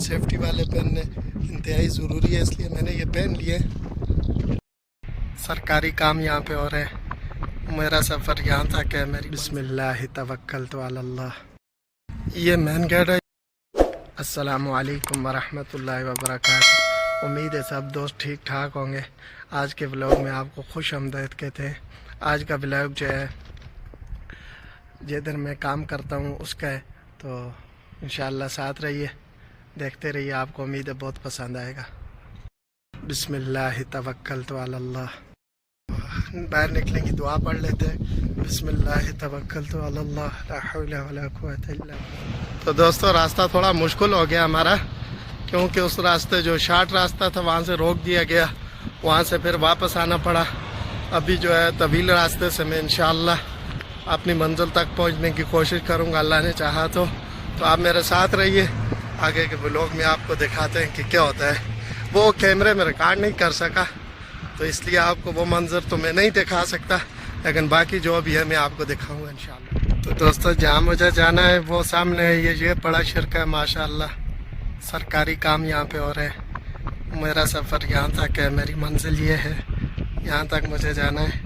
Safety वाले पहनने इंतहाई ज़रूरी है, इसलिए मैंने ये पहन लिए। सरकारी काम यहाँ पे हो रहे हैं। मेरा सफ़र यहाँ तक है। मेरी बिस्मिल्लाह तवक्कलतु अल्लाह। ये मेन गेट है। अस्सलामु अलैकुम वरहमतुल्लाहि वबरकातुहू। उम्मीद है सब दोस्त ठीक ठाक होंगे। आज के व्लॉग में आपको खुश आमदीद कहते हैं। आज का व्लॉग जो है जिधर मैं काम करता हूँ उसका है, तो इंशाअल्लाह साथ रहिए, देखते रहिए, आपको उम्मीद है बहुत पसंद आएगा। बिस्मिल्लाह तवक्कलतु अल्लाह। बाहर निकलेंगे दुआ पढ़ लेते हैं। बिस्मिल्लाह तवक्कलतु अल्लाह ला हौला वला कुव्वता इल्ला बिल्लाह। तो दोस्तों रास्ता थोड़ा मुश्किल हो गया हमारा, क्योंकि उस रास्ते जो शार्ट रास्ता था वहाँ से रोक दिया गया, वहाँ से फिर वापस आना पड़ा। अभी जो है तवील रास्ते से मैं इंशाअल्लाह अपनी मंजिल तक पहुँचने की कोशिश करूँगा, अल्लाह ने चाहा तो आप मेरे साथ रहिए। आगे के व्लॉग में आपको दिखाते हैं कि क्या होता है। वो कैमरे में रिकॉर्ड नहीं कर सका, तो इसलिए आपको वो मंजर तो मैं नहीं दिखा सकता, लेकिन बाकी जो भी है मैं आपको दिखाऊंगा इंशाल्लाह। तो दोस्तों जहाँ मुझे जाना है वो सामने है, ये बड़ा शिरका है माशाल्लाह। सरकारी काम यहाँ पे हो रहे हैं। मेरा सफ़र यहाँ तक है, मेरी मंजिल ये है, यहाँ तक मुझे जाना है।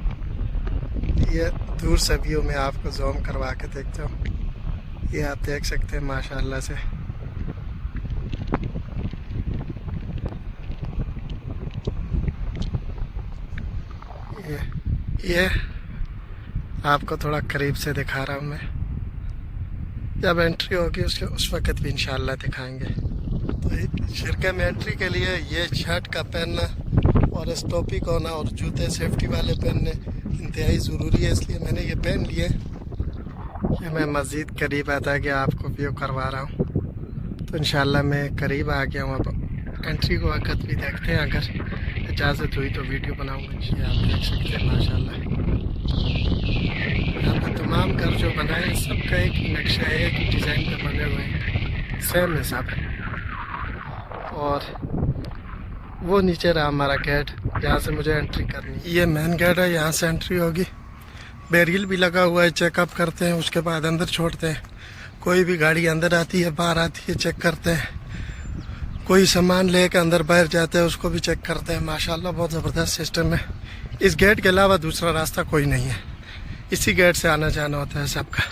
ये दूर से व्यू मैं आपको जूम करवा के देखता हूँ। ये आप देख सकते हैं माशाल्लाह से। ये आपको थोड़ा करीब से दिखा रहा हूँ मैं। जब एंट्री होगी उस वक़्त भी इंशाल्लाह दिखाएंगे। तो शिरके में एंट्री के लिए ये शर्ट का पहनना और इस टोपी को होना और जूते सेफ्टी वाले पहनने इंतहाई ज़रूरी है, इसलिए मैंने ये पहन लिए। ये मैं मज़ीद करीब आता है कि आपको व्यू करवा रहा हूँ। तो इंशाल्लाह मैं करीब आ गया हूँ। अब एंट्री को वक़्त भी देखते हैं, अगर इजाज़त हुई तो वीडियो बनाऊँगा। ये आप देख सकते हैं माशाल्लाह। यहाँ पर तमाम घर जो बनाए हैं सबका एक नक्शा है, एक डिज़ाइन पे बने हुए हैं, सेम है सब। और वो नीचे रहा हमारा गेट, यहाँ से मुझे एंट्री करनी है। ये मेन गेट है, यहाँ से एंट्री होगी। बैरियल भी लगा हुआ है, चेकअप करते हैं, उसके बाद अंदर छोड़ते हैं। कोई भी गाड़ी अंदर आती है बाहर आती है चेक करते हैं। कोई सामान लेकर अंदर बाहर जाते हैं उसको भी चेक करते हैं। माशाल्लाह बहुत ज़बरदस्त सिस्टम है। इस गेट के अलावा दूसरा रास्ता कोई नहीं है, इसी गेट से आना जाना होता है सबका।